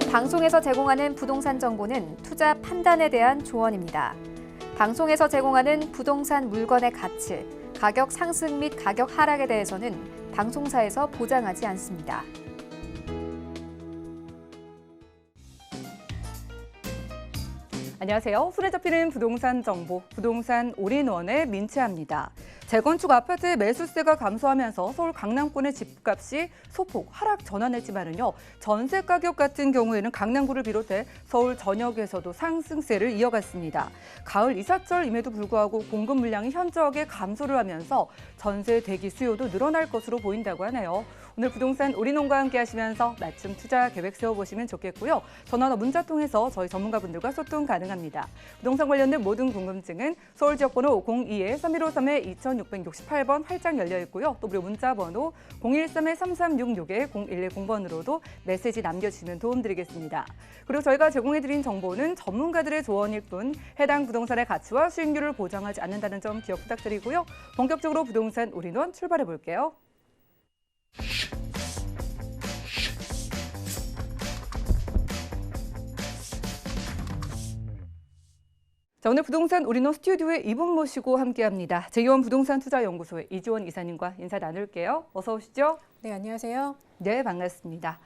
본 방송에서 제공하는 부동산 정보는 투자 판단에 대한 조언입니다. 방송에서 제공하는 부동산 물건의 가치, 가격 상승 및 가격 하락에 대해서는 방송사에서 보장하지 않습니다. 안녕하세요. 손에 잡히는 부동산 정보, 부동산 올인원의 민채합니다. 재건축 아파트의 매수세가 감소하면서 서울 강남권의 집값이 소폭 하락 전환했지만은요, 전세 가격 같은 경우에는 강남구를 비롯해 서울 전역에서도 상승세를 이어갔습니다. 가을 이삿절임에도 불구하고 공급 물량이 현저하게 감소를 하면서 전세 대기 수요도 늘어날 것으로 보인다고 하네요. 오늘 부동산 올인원과 함께 하시면서 맞춤 투자 계획 세워보시면 좋겠고요. 전화나 문자 통해서 저희 전문가분들과 소통 가능합니다. 부동산 관련된 모든 궁금증은 서울 지역번호 02-3153-2668번 활짝 열려 있고요. 또 무료 문자 번호 013-3366-0110번으로도 메시지 남겨주시면 도움드리겠습니다. 그리고 저희가 제공해드린 정보는 전문가들의 조언일 뿐 해당 부동산의 가치와 수익률을 보장하지 않는다는 점 기억 부탁드리고요. 본격적으로 부동산 올인원 출발해 볼게요. 자, 오늘 부동산 올인원 스튜디오에 이분 모시고 함께합니다. 제2원 부동산투자연구소의 이지원 이사님과 인사 나눌게요. 어서 오시죠. 네, 안녕하세요. 네, 반갑습니다.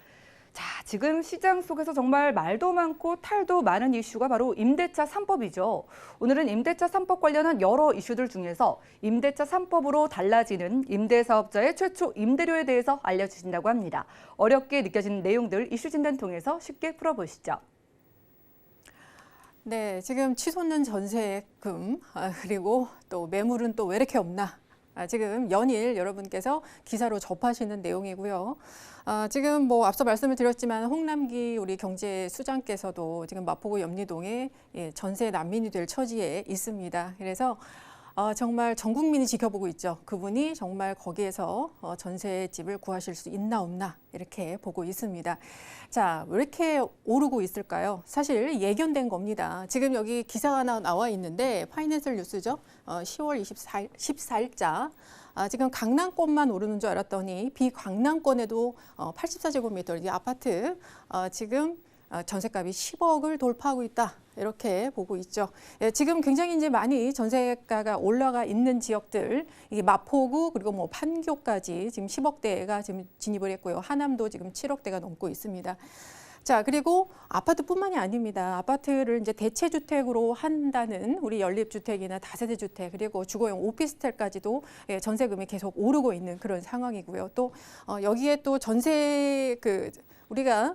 자, 지금 시장 속에서 정말 말도 많고 탈도 많은 이슈가 바로 임대차 3법이죠. 오늘은 임대차 3법 관련한 여러 이슈들 중에서 임대차 3법으로 달라지는 임대사업자의 최초 임대료에 대해서 알려주신다고 합니다. 어렵게 느껴지는 내용들 이슈 진단 통해서 쉽게 풀어보시죠. 네, 지금 치솟는 전세금, 그리고 또 매물은 또 왜 이렇게 없나? 지금 연일 여러분께서 기사로 접하시는 내용이고요. 지금 뭐 앞서 말씀을 드렸지만 홍남기 우리 경제수장께서도 지금 마포구 염리동에 전세 난민이 될 처지에 있습니다. 그래서 정말 전 국민이 지켜보고 있죠. 그분이 정말 거기에서 전세집을 구하실 수 있나 없나 이렇게 보고 있습니다. 자, 왜 이렇게 오르고 있을까요? 사실 예견된 겁니다. 지금 여기 기사가 하나 나와 있는데 파이낸셜 뉴스죠. 10월 14일자. 지금 강남권만 오르는 줄 알았더니 비강남권에도 84제곱미터 이 아파트 지금 전세값이 10억을 돌파하고 있다. 이렇게 보고 있죠. 지금 굉장히 이제 많이 전세가가 올라가 있는 지역들, 이게 마포구 그리고 뭐 판교까지 지금 10억대가 지금 진입을 했고요. 하남도 지금 7억대가 넘고 있습니다. 자, 그리고 아파트뿐만이 아닙니다. 아파트를 이제 대체주택으로 한다는 우리 연립주택이나 다세대 주택 그리고 주거용 오피스텔까지도 전세금이 계속 오르고 있는 그런 상황이고요. 또 여기에 또 전세 우리가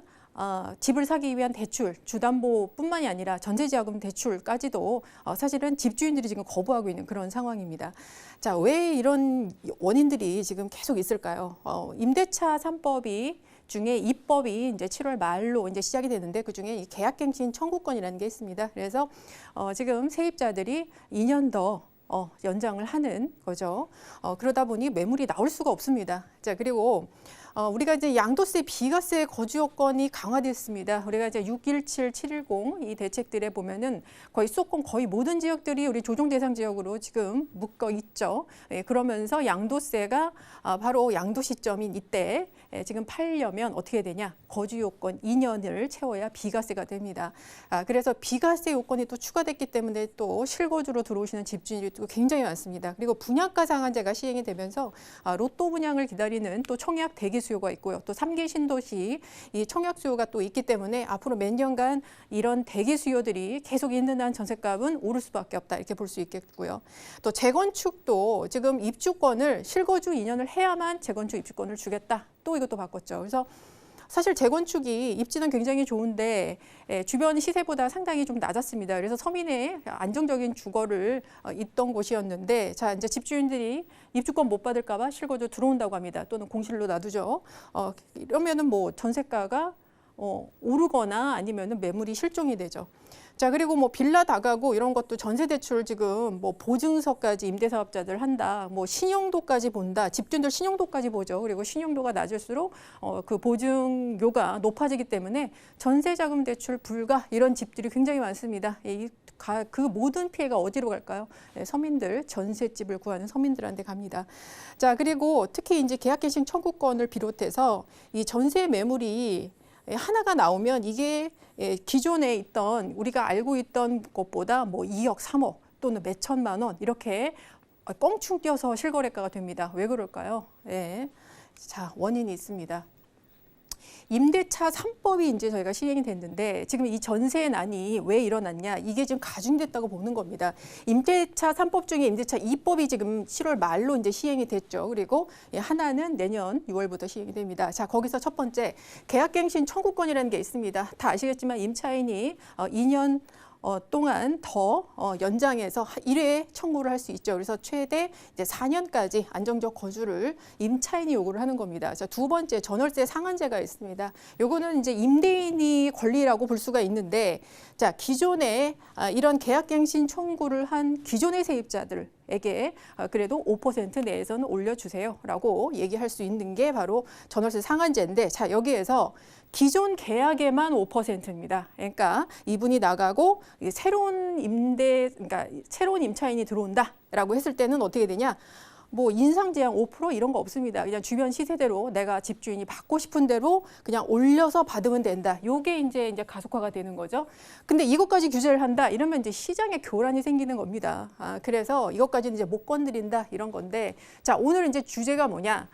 집을 사기 위한 대출, 주담보뿐만이 아니라 전세자금 대출까지도 사실은 집주인들이 지금 거부하고 있는 그런 상황입니다. 자, 왜 이런 원인들이 지금 계속 있을까요? 임대차 3법이 중에 입법이 이제 7월 말로 이제 시작이 되는데 그 중에 이 계약갱신 청구권이라는 게 있습니다. 그래서 지금 세입자들이 2년 더 연장을 하는 거죠. 그러다 보니 매물이 나올 수가 없습니다. 자, 그리고 우리가 이제 양도세, 비과세 거주 요건이 강화됐습니다. 우리가 이제 617, 710 이 대책들에 보면은 거의 수도권 거의 모든 지역들이 우리 조정 대상 지역으로 지금 묶어 있죠. 그러면서 양도세가 바로 양도 시점인 이때 지금 팔려면 어떻게 되냐? 거주 요건 2년을 채워야 비과세가 됩니다. 그래서 비과세 요건이 또 추가됐기 때문에 또 실거주로 들어오시는 집주인들이 또 굉장히 많습니다. 그리고 분양가 상한제가 시행이 되면서 로또 분양을 기다리는 또 청약 대기 수요가 있고요. 또 3기 신도시 이 청약 수요가 또 있기 때문에 앞으로 몇 년간 이런 대기 수요들이 계속 있는 한 전세값은 오를 수밖에 없다 이렇게 볼 수 있겠고요. 또 재건축도 지금 입주권을 실거주 2년을 해야만 재건축 입주권을 주겠다. 또 이것도 바꿨죠. 그래서 사실 재건축이 입지는 굉장히 좋은데 주변 시세보다 상당히 좀 낮았습니다. 그래서 서민의 안정적인 주거를 있던 곳이었는데 자, 이제 집주인들이 입주권 못 받을까 봐 실거주 들어온다고 합니다. 또는 공실로 놔두죠. 이러면은 뭐 전세가가 오르거나 아니면은 매물이 실종이 되죠. 자, 그리고 뭐 빌라 다가구 이런 것도 전세 대출 지금 뭐 보증서까지 임대사업자들 한다. 뭐 신용도까지 본다. 집주인들 신용도까지 보죠. 그리고 신용도가 낮을수록 그 보증료가 높아지기 때문에 전세자금 대출 불가 이런 집들이 굉장히 많습니다. 그 모든 피해가 어디로 갈까요? 서민들, 전셋집을 구하는 서민들한테 갑니다. 자, 그리고 특히 이제 계약갱신 청구권을 비롯해서 이 전세 매물이 하나가 나오면 이게 기존에 있던 우리가 알고 있던 것보다 뭐 2억, 3억 또는 몇 천만 원 이렇게 껑충 뛰어서 실거래가가 됩니다. 왜 그럴까요? 예. 자, 원인이 있습니다. 임대차 3법이 이제 저희가 시행이 됐는데 지금 이 전세난이 왜 일어났냐? 이게 지금 가중됐다고 보는 겁니다. 임대차 3법 중에 임대차 2법이 지금 7월 말로 이제 시행이 됐죠. 그리고 하나는 내년 6월부터 시행이 됩니다. 자, 거기서 첫 번째 계약갱신 청구권이라는 게 있습니다. 다 아시겠지만 임차인이 2년 동안 더 연장해서 1회 청구를 할 수 있죠. 그래서 최대 이제 4년까지 안정적 거주를 임차인이 요구를 하는 겁니다. 자, 두 번째 전월세 상한제가 있습니다. 요거는 이제 임대인이 권리라고 볼 수가 있는데, 자, 기존에 이런 계약갱신 청구를 한 기존의 세입자들에게 그래도 5% 내에서는 올려주세요라고 얘기할 수 있는 게 바로 전월세 상한제인데, 자, 여기에서 기존 계약에만 5%입니다. 그러니까 이분이 나가고 그러니까 새로운 임차인이 들어온다라고 했을 때는 어떻게 되냐? 뭐 인상 제한 5% 이런 거 없습니다. 그냥 주변 시세대로 내가 집주인이 받고 싶은 대로 그냥 올려서 받으면 된다. 요게 이제 가속화가 되는 거죠. 근데 이것까지 규제를 한다 이러면 이제 시장에 교란이 생기는 겁니다. 그래서 이것까지는 이제 못 건드린다 이런 건데, 자, 오늘 이제 주제가 뭐냐?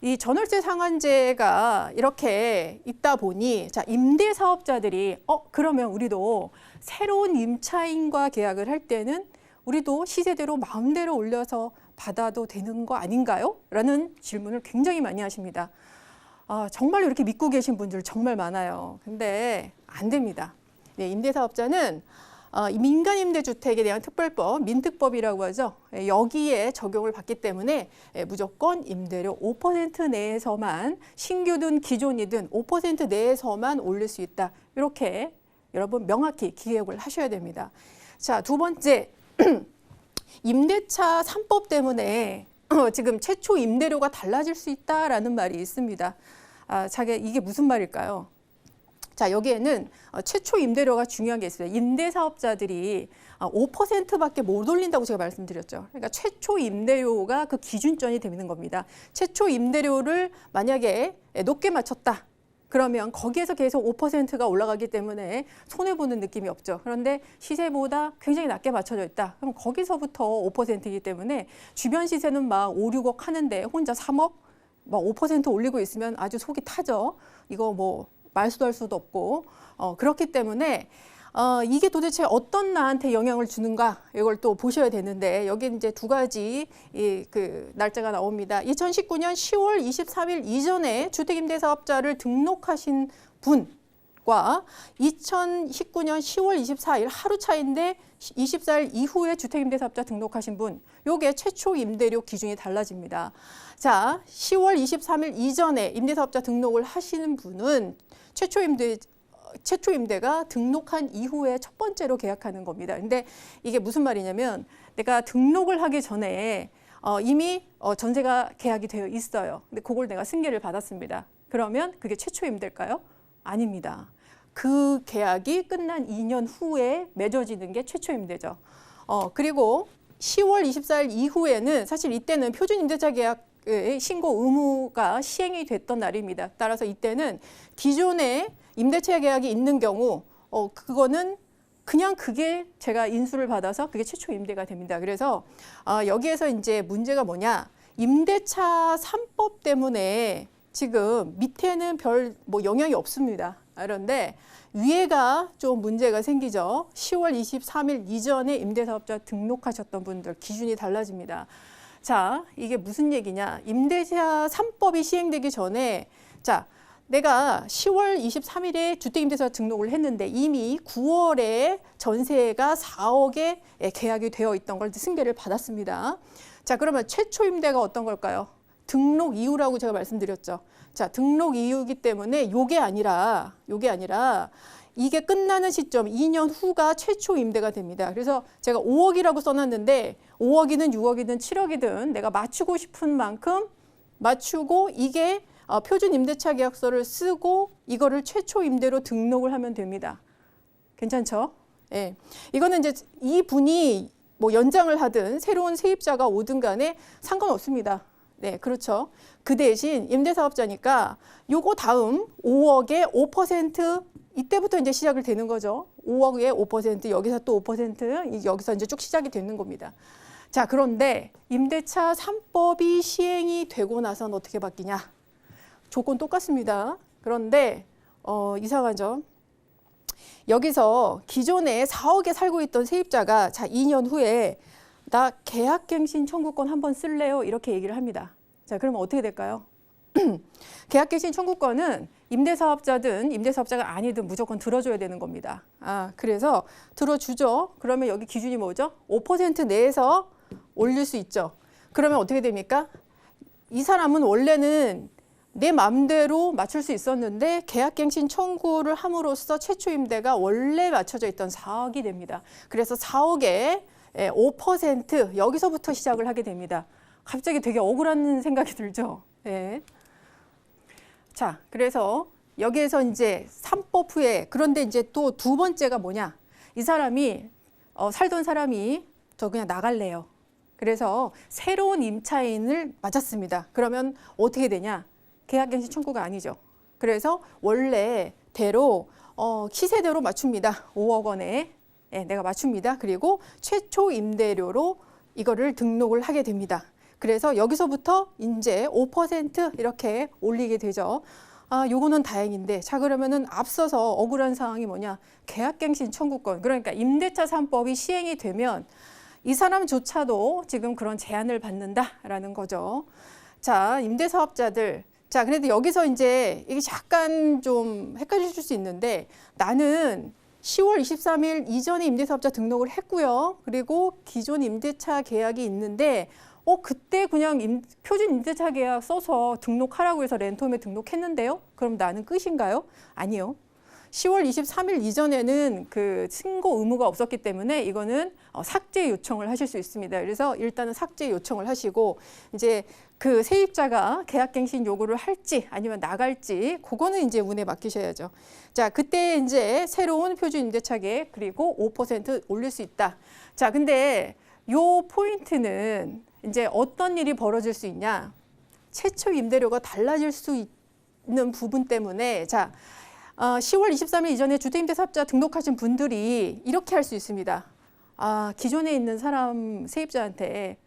이 전월세 상한제가 이렇게 있다 보니, 자, 임대 사업자들이 그러면 우리도 새로운 임차인과 계약을 할 때는 우리도 시세대로 마음대로 올려서 받아도 되는 거 아닌가요? 라는 질문을 굉장히 많이 하십니다. 정말로 이렇게 믿고 계신 분들 정말 많아요. 근데 안 됩니다. 네, 임대 사업자는 민간임대주택에 대한 특별법, 민특법이라고 하죠. 여기에 적용을 받기 때문에 무조건 임대료 5% 내에서만, 신규든 기존이든 5% 내에서만 올릴 수 있다. 이렇게 여러분 명확히 기억을 하셔야 됩니다. 자, 두 번째, 임대차 3법 때문에 지금 최초 임대료가 달라질 수 있다라는 말이 있습니다. 자기 이게 무슨 말일까요? 자, 여기에는 최초 임대료가 중요한 게 있어요. 임대 사업자들이 5%밖에 못 올린다고 제가 말씀드렸죠. 그러니까 최초 임대료가 그 기준점이 되는 겁니다. 최초 임대료를 만약에 높게 맞췄다. 그러면 거기에서 계속 5%가 올라가기 때문에 손해보는 느낌이 없죠. 그런데 시세보다 굉장히 낮게 맞춰져 있다. 그럼 거기서부터 5%이기 때문에 주변 시세는 막 5, 6억 하는데 혼자 3억, 막 5% 올리고 있으면 아주 속이 타죠. 이거 뭐 말수도 할 수도 없고, 그렇기 때문에 이게 도대체 어떤 나한테 영향을 주는가 이걸 또 보셔야 되는데, 여기 이제 두 가지 그 날짜가 나옵니다. 2019년 10월 23일 이전에 주택임대사업자를 등록하신 분과 2019년 10월 24일 하루 차인데 24일 이후에 주택임대사업자 등록하신 분, 요게 최초 임대료 기준이 달라집니다. 자, 10월 23일 이전에 임대사업자 등록을 하시는 분은 최초 임대가 등록한 이후에 첫 번째로 계약하는 겁니다. 근데 이게 무슨 말이냐면, 내가 등록을 하기 전에 이미 전세가 계약이 되어 있어요. 근데 그걸 내가 승계를 받았습니다. 그러면 그게 최초 임대일까요? 아닙니다. 그 계약이 끝난 2년 후에 맺어지는 게 최초 임대죠. 그리고 10월 24일 이후에는 사실 이때는 표준 임대차 계약 신고 의무가 시행이 됐던 날입니다. 따라서 이때는 기존에 임대차 계약이 있는 경우 그거는 그냥 그게 제가 인수를 받아서 그게 최초 임대가 됩니다. 그래서 여기에서 이제 문제가 뭐냐? 임대차 3법 때문에 지금 밑에는 별 뭐 영향이 없습니다. 그런데 위에가 좀 문제가 생기죠. 10월 23일 이전에 임대사업자 등록하셨던 분들 기준이 달라집니다. 자, 이게 무슨 얘기냐? 임대차 3법이 시행되기 전에, 자, 내가 10월 23일에 주택임대사 등록을 했는데 이미 9월에 전세가 4억에 계약이 되어 있던 걸 승계를 받았습니다. 자, 그러면 최초 임대가 어떤 걸까요? 등록 이후라고 제가 말씀드렸죠. 자, 등록 이후이기 때문에 요게 아니라 이게 끝나는 시점 2년 후가 최초 임대가 됩니다. 그래서 제가 5억이라고 써놨는데 5억이든 6억이든 7억이든 내가 맞추고 싶은 만큼 맞추고 이게 표준 임대차 계약서를 쓰고 이거를 최초 임대로 등록을 하면 됩니다. 괜찮죠? 예. 이거는 이제 이 분이 뭐 연장을 하든 새로운 세입자가 오든 간에 상관없습니다. 네, 그렇죠. 그 대신 임대사업자니까 요거 다음 5억에 5% 이때부터 이제 시작을 되는 거죠. 5억에 5%, 여기서 또 5%, 여기서 이제 쭉 시작이 되는 겁니다. 자, 그런데 임대차 3법이 시행이 되고 나서는 어떻게 바뀌냐? 조건 똑같습니다. 그런데 이상하죠. 여기서 기존에 4억에 살고 있던 세입자가 자, 2년 후에 나 계약갱신 청구권 한번 쓸래요? 이렇게 얘기를 합니다. 자, 그러면 어떻게 될까요? 계약갱신 청구권은 임대사업자든 임대사업자가 아니든 무조건 들어줘야 되는 겁니다. 그래서 들어주죠. 그러면 여기 기준이 뭐죠? 5% 내에서 올릴 수 있죠. 그러면 어떻게 됩니까? 이 사람은 원래는 내 마음대로 맞출 수 있었는데 계약갱신 청구를 함으로써 최초 임대가 원래 맞춰져 있던 4억이 됩니다. 그래서 4억에 5% 여기서부터 시작을 하게 됩니다. 갑자기 되게 억울한 생각이 들죠. 네. 자, 그래서 여기에서 이제 3법 후에 그런데 이제 또 두 번째가 뭐냐? 이 사람이 살던 사람이 저 그냥 나갈래요. 그래서 새로운 임차인을 맞았습니다. 그러면 어떻게 되냐? 계약갱신 청구가 아니죠. 그래서 원래대로 시세대로 맞춥니다. 5억 원에 내가 맞춥니다. 그리고 최초 임대료로 이거를 등록을 하게 됩니다. 그래서 여기서부터 이제 5% 이렇게 올리게 되죠. 요거는 다행인데, 자, 그러면은 앞서서 억울한 상황이 뭐냐? 계약갱신 청구권. 그러니까 임대차 3법이 시행이 되면 이 사람조차도 지금 그런 제한을 받는다라는 거죠. 자, 임대사업자들. 자, 그래도 여기서 이제 이게 약간 좀 헷갈리실 수 있는데 나는 10월 23일 이전에 임대사업자 등록을 했고요. 그리고 기존 임대차 계약이 있는데 그때 그냥 표준 임대차 계약 써서 등록하라고 해서 렌트홈에 등록했는데요. 그럼 나는 끝인가요? 아니요. 10월 23일 이전에는 그 신고 의무가 없었기 때문에 이거는 삭제 요청을 하실 수 있습니다. 그래서 일단은 삭제 요청을 하시고 이제 그 세입자가 계약갱신 요구를 할지 아니면 나갈지 그거는 이제 운에 맡기셔야죠. 자, 그때 이제 새로운 표준 임대차 계획 그리고 5% 올릴 수 있다. 자, 근데 요 포인트는 이제 어떤 일이 벌어질 수 있냐? 최초 임대료가 달라질 수 있는 부분 때문에 자, 10월 23일 이전에 주택임대사업자 등록하신 분들이 이렇게 할 수 있습니다. 기존에 있는 사람 세입자한테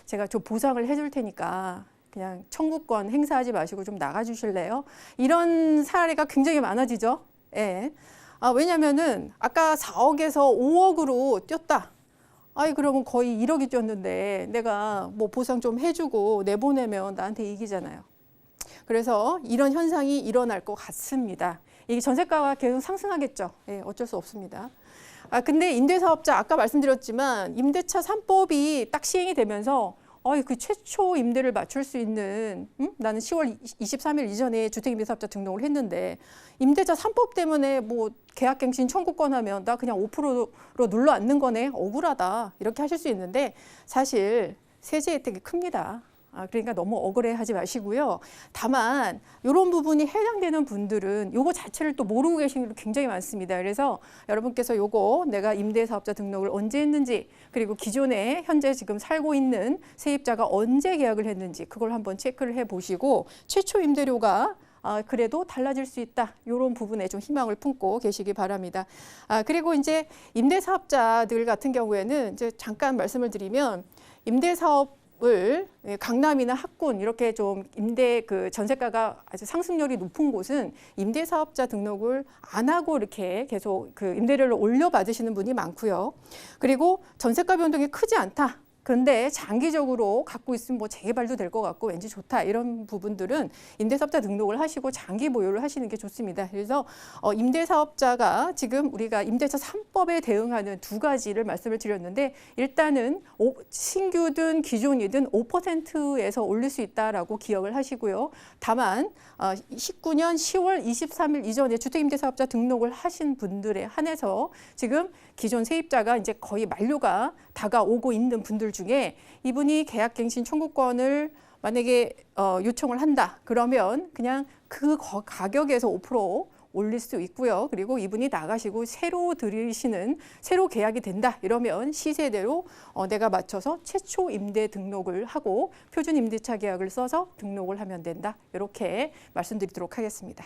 제가 좀 보상을 해줄 테니까 그냥 청구권 행사하지 마시고 좀 나가주실래요? 이런 사례가 굉장히 많아지죠. 예. 왜냐면은 아까 4억에서 5억으로 뛰었다. 그러면 거의 1억이 뛰었는데 내가 뭐 보상 좀 해주고 내보내면 나한테 이기잖아요. 그래서 이런 현상이 일어날 것 같습니다. 이게 전세가가 계속 상승하겠죠. 예, 어쩔 수 없습니다. 근데 임대사업자 아까 말씀드렸지만 임대차 3법이 딱 시행이 되면서 그 최초 임대를 맞출 수 있는 나는 10월 23일 이전에 주택임대사업자 등록을 했는데 임대차 3법 때문에 뭐 계약갱신 청구권 하면 나 그냥 5%로 눌러 앉는 거네. 억울하다. 이렇게 하실 수 있는데 사실 세제 혜택이 큽니다. 그러니까 너무 억울해하지 마시고요. 다만 이런 부분이 해당되는 분들은 요거 자체를 또 모르고 계신 분들 굉장히 많습니다. 그래서 여러분께서 요거 내가 임대사업자 등록을 언제 했는지 그리고 기존에 현재 지금 살고 있는 세입자가 언제 계약을 했는지 그걸 한번 체크를 해보시고 최초 임대료가 그래도 달라질 수 있다. 이런 부분에 좀 희망을 품고 계시기 바랍니다. 그리고 이제 임대사업자들 같은 경우에는 이제 잠깐 말씀을 드리면 임대사업 을 강남이나 학군 이렇게 좀 임대 그 전세가가 아주 상승률이 높은 곳은 임대사업자 등록을 안 하고 이렇게 계속 그 임대료를 올려 받으시는 분이 많고요. 그리고 전세가 변동이 크지 않다. 그런데 장기적으로 갖고 있으면 뭐 재개발도 될 것 같고 왠지 좋다 이런 부분들은 임대사업자 등록을 하시고 장기 보유를 하시는 게 좋습니다. 그래서 임대사업자가 지금 우리가 임대차 3법에 대응하는 두 가지를 말씀을 드렸는데 일단은 신규든 기존이든 5%에서 올릴 수 있다라고 기억을 하시고요. 다만 19년 10월 23일 이전에 주택임대사업자 등록을 하신 분들에 한해서 지금 기존 세입자가 이제 거의 만료가 다가오고 있는 분들 중에 이분이 계약갱신 청구권을 만약에 요청을 한다. 그러면 그냥 그 가격에서 5% 올릴 수 있고요. 그리고 이분이 나가시고 새로 계약이 된다 이러면 시세대로 내가 맞춰서 최초 임대 등록을 하고 표준 임대차 계약을 써서 등록을 하면 된다. 이렇게 말씀드리도록 하겠습니다.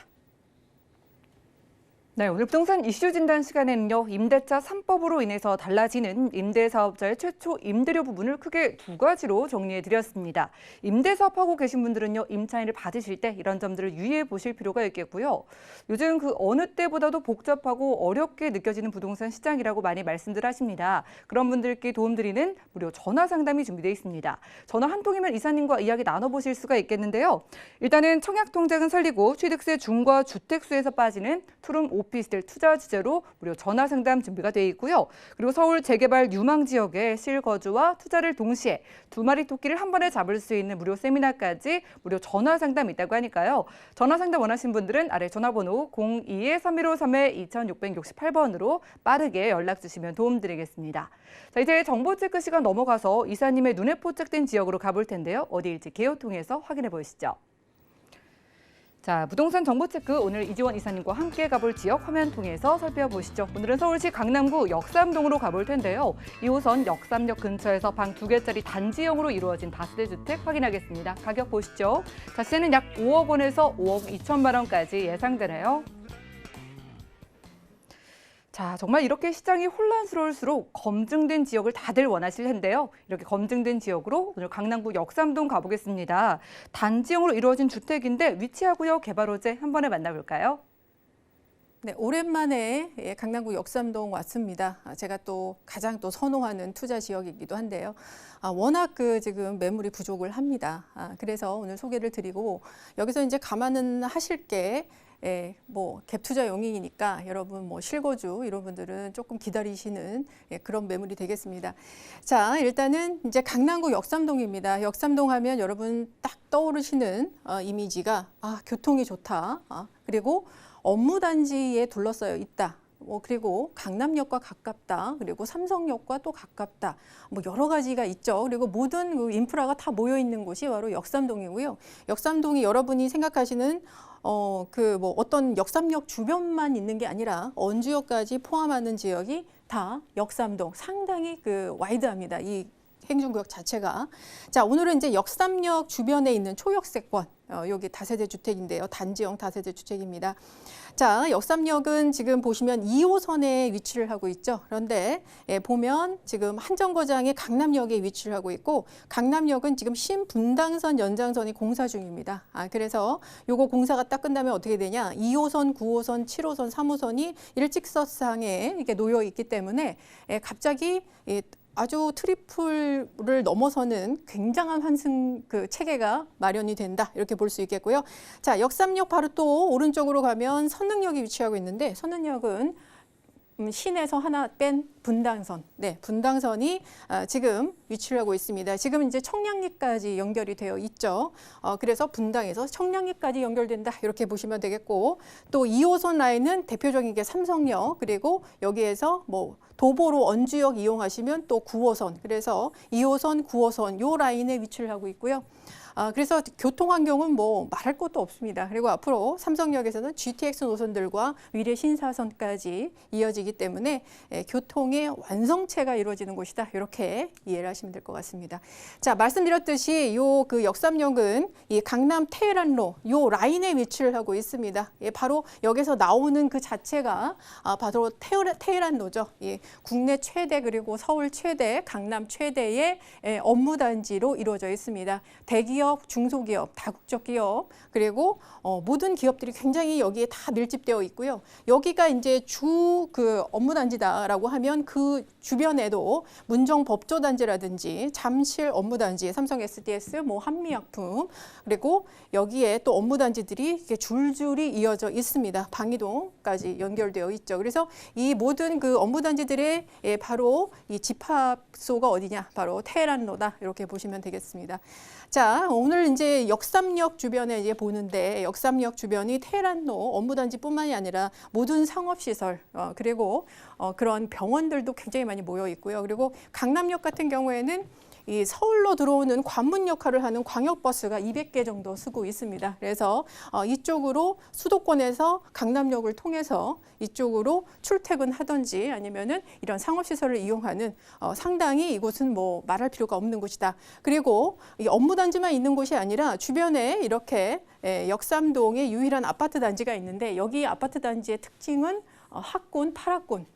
네, 오늘 부동산 이슈 진단 시간에는요, 임대차 3법으로 인해서 달라지는 임대사업자의 최초 임대료 부분을 크게 두 가지로 정리해드렸습니다. 임대사업하고 계신 분들은요, 임차인을 받으실 때 이런 점들을 유의해 보실 필요가 있겠고요. 요즘 그 어느 때보다도 복잡하고 어렵게 느껴지는 부동산 시장이라고 많이 말씀들 하십니다. 그런 분들께 도움드리는 무료 전화 상담이 준비되어 있습니다. 전화 한 통이면 이사님과 이야기 나눠보실 수가 있겠는데요. 일단은 청약통장은 설리고 취득세 중과 주택수에서 빠지는 투룸 오피스텔 투자 주제로 무료 전화 상담 준비가 되어 있고요. 그리고 서울 재개발 유망 지역의 실거주와 투자를 동시에 두 마리 토끼를 한 번에 잡을 수 있는 무료 세미나까지 무료 전화 상담이 있다고 하니까요. 전화 상담 원하신 분들은 아래 전화번호 02-3153-2668번으로 빠르게 연락 주시면 도움드리겠습니다. 자, 이제 정보 체크 시간 넘어가서 이사님의 눈에 포착된 지역으로 가볼 텐데요. 어디일지 개요 통해서 확인해 보시죠. 자, 부동산 정보 체크 오늘 이지원 이사님과 함께 가볼 지역 화면 통해서 살펴보시죠. 오늘은 서울시 강남구 역삼동으로 가볼 텐데요. 2호선 역삼역 근처에서 방 2개짜리 단지형으로 이루어진 다세대 주택 확인하겠습니다. 가격 보시죠. 자, 시세는 약 5억 원에서 5억 2천만 원까지 예상되네요. 자, 정말 이렇게 시장이 혼란스러울수록 검증된 지역을 다들 원하실 텐데요. 이렇게 검증된 지역으로 오늘 강남구 역삼동 가보겠습니다. 단지형으로 이루어진 주택인데 위치하고요, 개발 호재 한 번에 만나볼까요? 네, 오랜만에 강남구 역삼동 왔습니다. 제가 또 가장 또 선호하는 투자 지역이기도 한데요. 워낙 지금 매물이 부족을 합니다. 그래서 오늘 소개를 드리고 여기서 이제 감안은 하실 게 뭐 갭 투자 용이니까 여러분 뭐 실거주 이런 분들은 조금 기다리시는 그런 매물이 되겠습니다. 자, 일단은 이제 강남구 역삼동입니다. 역삼동 하면 여러분 딱 떠오르시는 이미지가 교통이 좋다. 그리고 업무 단지에 둘러싸여 있다. 그리고 강남역과 가깝다. 그리고 삼성역과 또 가깝다. 뭐 여러 가지가 있죠. 그리고 모든 그 인프라가 다 모여 있는 곳이 바로 역삼동이고요. 역삼동이 여러분이 생각하시는 뭐 어떤 역삼역 주변만 있는 게 아니라 언주역까지 포함하는 지역이 다 역삼동. 상당히 와이드합니다. 이 행정구역 자체가. 자, 오늘은 이제 역삼역 주변에 있는 초역세권, 여기 다세대 주택인데요. 단지형 다세대 주택입니다. 자, 역삼역은 지금 보시면 2호선에 위치를 하고 있죠. 그런데 보면 지금 한정거장이 강남역에 위치를 하고 있고 강남역은 지금 신분당선 연장선이 공사 중입니다. 그래서 요거 공사가 딱 끝나면 어떻게 되냐? 2호선, 9호선, 7호선, 3호선이 일직선상에 이렇게 놓여 있기 때문에 갑자기 아주 트리플을 넘어서는 굉장한 환승 체계가 마련이 된다. 이렇게 볼 수 있겠고요. 자, 역삼역 바로 또 오른쪽으로 가면 선릉역이 위치하고 있는데 선릉역은 신에서 하나 뺀 분당선, 분당선이 지금 위치를 하고 있습니다. 지금 이제 청량리까지 연결이 되어 있죠. 그래서 분당에서 청량리까지 연결된다 이렇게 보시면 되겠고, 또 2호선 라인은 대표적인 게 삼성역, 그리고 여기에서 뭐 도보로 언주역 이용하시면 또 9호선, 그래서 2호선, 9호선 요 라인에 위치를 하고 있고요. 그래서 교통 환경은 뭐 말할 것도 없습니다. 그리고 앞으로 삼성역에서는 GTX 노선들과 위례 신사선까지 이어지기 때문에 교통의 완성체가 이루어지는 곳이다. 이렇게 이해를 하시면 될 것 같습니다. 자, 말씀드렸듯이 그 역삼역은 이 강남 테헤란로 요 라인에 위치를 하고 있습니다. 바로 여기서 나오는 그 자체가 바로 테헤란로죠. 국내 최대 그리고 서울 최대, 강남 최대의 업무단지로 이루어져 있습니다. 대기업, 중소기업, 다국적 기업, 그리고 모든 기업들이 굉장히 여기에 다 밀집되어 있고요. 여기가 이제 업무단지다라고 하면 그 주변에도 문정법조단지라든지 잠실 업무단지, 삼성 SDS, 뭐 한미약품, 그리고 여기에 또 업무단지들이 이렇게 줄줄이 이어져 있습니다. 방이동까지 연결되어 있죠. 그래서 이 모든 그 업무단지들의 바로 이 집합소가 어디냐? 바로 테헤란로다. 이렇게 보시면 되겠습니다. 자, 오늘 이제 역삼역 주변에 이제 보는데 역삼역 주변이 테헤란로 업무단지뿐만이 아니라 모든 상업시설, 그리고 그런 병원들도 굉장히 많이 모여 있고요. 그리고 강남역 같은 경우에는 이 서울로 들어오는 관문 역할을 하는 광역버스가 200개 정도 쓰고 있습니다. 그래서 이쪽으로 수도권에서 강남역을 통해서 이쪽으로 출퇴근하든지 아니면은 이런 상업시설을 이용하는 상당히 이곳은 뭐 말할 필요가 없는 곳이다. 그리고 이 업무단지만 있는 곳이 아니라 주변에 이렇게 역삼동에 유일한 아파트 단지가 있는데 여기 아파트 단지의 특징은 학군, 8학군,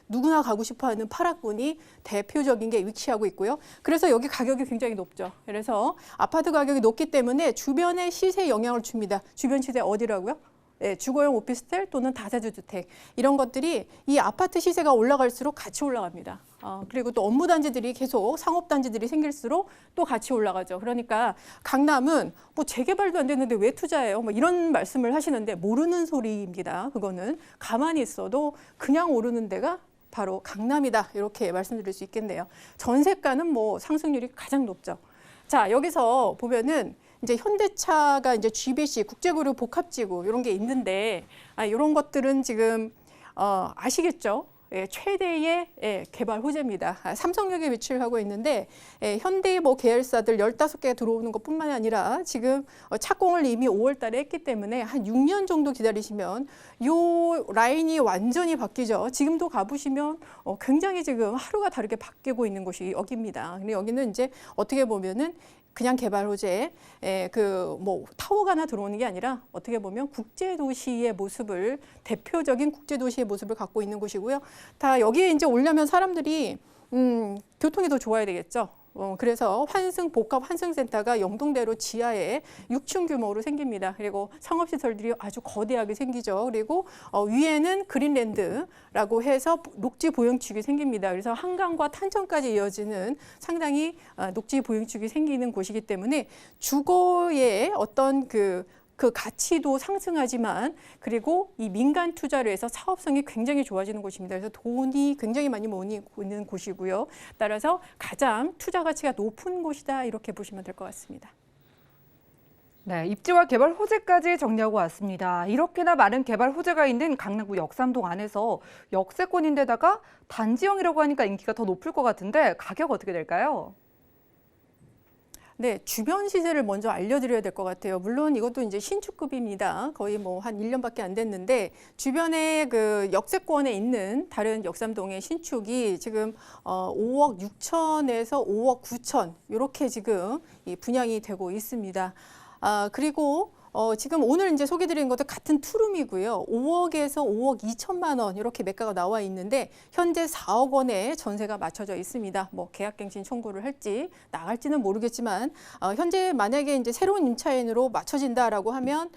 누구나 가고 싶어하는 8학군이 대표적인 게 위치하고 있고요. 그래서 여기 가격이 굉장히 높죠. 그래서 아파트 가격이 높기 때문에 주변의 시세에 영향을 줍니다. 주변 시세 어디라고요? 주거용 오피스텔 또는 다세대 주택 이런 것들이 이 아파트 시세가 올라갈수록 같이 올라갑니다. 그리고 또 업무단지들이 계속 상업단지들이 생길수록 또 같이 올라가죠. 그러니까 강남은 뭐 재개발도 안 됐는데 왜 투자해요? 뭐 이런 말씀을 하시는데 모르는 소리입니다. 그거는 가만히 있어도 그냥 오르는 데가 바로 강남이다. 이렇게 말씀드릴 수 있겠네요. 전세가는 뭐 상승률이 가장 높죠. 자, 여기서 보면은 이제 현대차가 이제 GBC 국제그룹 복합지구 이런 게 있는데 이런 것들은 지금 아시겠죠? 최대의 개발 호재입니다. 삼성역에 위치를 하고 있는데 현대 뭐 계열사들 15개 들어오는 것뿐만 아니라 지금 착공을 이미 5월 달에 했기 때문에 한 6년 정도 기다리시면 요 라인이 완전히 바뀌죠. 지금도 가보시면 굉장히 지금 하루가 다르게 바뀌고 있는 곳이 여기입니다. 근데 여기는 이제 어떻게 보면은 그냥 개발 호재, 그 뭐 타워가 하나 들어오는 게 아니라 어떻게 보면 국제도시의 모습을 대표적인 국제도시의 모습을 갖고 있는 곳이고요. 다 여기에 이제 오려면 사람들이 교통이 더 좋아야 되겠죠. 그래서 복합 환승센터가 영동대로 지하에 6층 규모로 생깁니다. 그리고 상업시설들이 아주 거대하게 생기죠. 그리고 위에는 그린랜드라고 해서 녹지 보행축이 생깁니다. 그래서 한강과 탄천까지 이어지는 상당히 녹지 보행축이 생기는 곳이기 때문에 주거의 어떤 그 가치도 상승하지만 그리고 이 민간 투자를 해서 사업성이 굉장히 좋아지는 곳입니다. 그래서 돈이 굉장히 많이 모이는 곳이고요. 따라서 가장 투자 가치가 높은 곳이다 이렇게 보시면 될 것 같습니다. 네, 입지와 개발 호재까지 정리하고 왔습니다. 이렇게나 많은 개발 호재가 있는 강남구 역삼동 안에서 역세권인데다가 단지형이라고 하니까 인기가 더 높을 것 같은데 가격 어떻게 될까요? 네, 주변 시세를 먼저 알려드려야 될 것 같아요. 물론 이것도 이제 신축급입니다. 거의 뭐 한 1년밖에 안 됐는데 주변에 그 역세권에 있는 다른 역삼동의 신축이 지금 5억 6천에서 5억 9천 이렇게 지금 분양이 되고 있습니다. 그리고 지금 오늘 이제 소개드린 것도 같은 투룸이고요. 5억에서 5억 2천만 원 이렇게 매가가 나와 있는데 현재 4억 원에 전세가 맞춰져 있습니다. 뭐 계약갱신 청구를 할지 나갈지는 모르겠지만 현재 만약에 이제 새로운 임차인으로 맞춰진다라고 하면